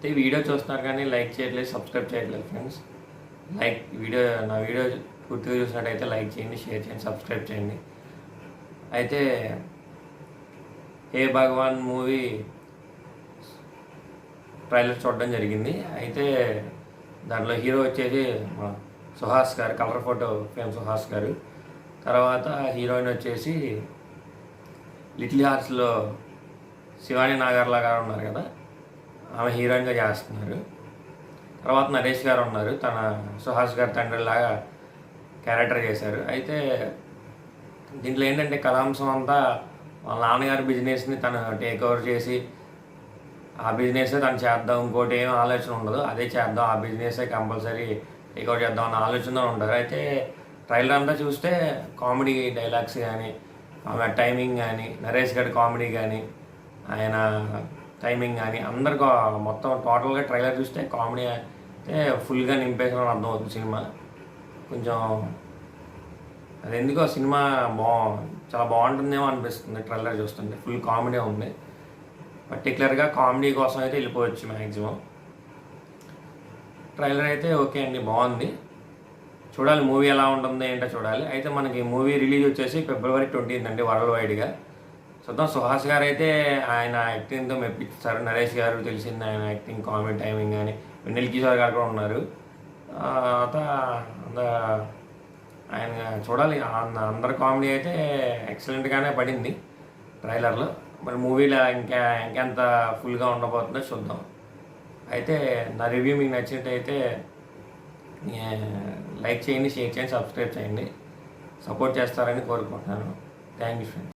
అయితే వీడియో చూస్తున్నారు కానీ లైక్ చేయట్లేదు, సబ్స్క్రైబ్ చేయట్లేదు ఫ్రెండ్స్. నా వీడియో పూర్తిగా చూసినట్టయితే లైక్ చేయండి, షేర్ చేయండి, సబ్స్క్రైబ్ చేయండి. అయితే హే భగవాన్ మూవీ ట్రైలర్ చూడడం జరిగింది. అయితే దాంట్లో హీరో వచ్చేసి మా సుహాస్ గారు, కలర్ ఫోటో ఫేమ్ సుహాస్ గారు. తర్వాత హీరోయిన్ వచ్చేసి లిటిల్ హార్ట్స్లో శివాని నాగర్లా గారు ఉన్నారు కదా, ఆమె హీరోయిన్గా చేస్తున్నారు. తర్వాత నరేష్ గారు ఉన్నారు, తన సుహాస్ గారి తండ్రిలాగా క్యారెక్టర్ చేశారు. అయితే దీంట్లో ఏంటంటే కథాంశం అంతా వాళ్ళ నాన్నగారి బిజినెస్ని తను టేక్ ఓవర్ చేసి ఆ బిజినెసే తను చేద్దాం, ఇంకోటి ఏం ఆలోచన ఉండదు, అదే చేద్దాం, ఆ బిజినెసే కంపల్సరీ టేక్ ఓవర్ చేద్దాం అన్న ఆలోచనలో ఉంటారు. అయితే ట్రైలర్ అంతా చూస్తే కామెడీ డైలాగ్స్ కానీ, ఆమె టైమింగ్ కానీ, నరేష్ గారి కామెడీ కానీ, ఆయన టైమింగ్ కానీ అందరికి మొత్తం టోటల్గా ట్రైలర్ చూస్తే కామెడీ అయితే ఫుల్గా నింపేసిన అర్థమవుతుంది సినిమా. కొంచెం అది ఎందుకో సినిమా చాలా బాగుంటుందేమో అనిపిస్తుంది ట్రైలర్ చూస్తుంటే. ఫుల్ కామెడీ ఉంది. పర్టికులర్గా కామెడీ కోసం అయితే వెళ్ళిపోవచ్చు మ్యాక్సిమం. ట్రైలర్ అయితే ఓకే అండి, బాగుంది. చూడాలి మూవీ ఎలా ఉంటుంది ఏంటో చూడాలి. అయితే మనకి మూవీ రిలీజ్ వచ్చేసి February 20th అండి, వరల్డ్ వైడ్గా. చూద్దాం. సుహాస్ గారు అయితే ఆయన యాక్టింగ్తో మెప్పిస్తారు. నరేష్ గారు తెలిసింది ఆయన యాక్టింగ్, కామెడీ టైమింగ్ కానీ. వెన్నెల కిషోర్ గారు కూడా ఉన్నారు. తర్వాత ఆయన చూడాలి. అందరి కామెడీ అయితే ఎక్సలెంట్గానే పడింది ట్రైలర్లో. మరి మూవీలో ఇంకెంత ఫుల్గా ఉండబోతుందో చూద్దాం. అయితే నా రివ్యూ మీకు నచ్చినట్టయితే లైక్ చేయండి, షేర్ చేయండి, సబ్స్క్రైబ్ చేయండి. సపోర్ట్ చేస్తారని కోరుకుంటున్నాను. Thank you friends.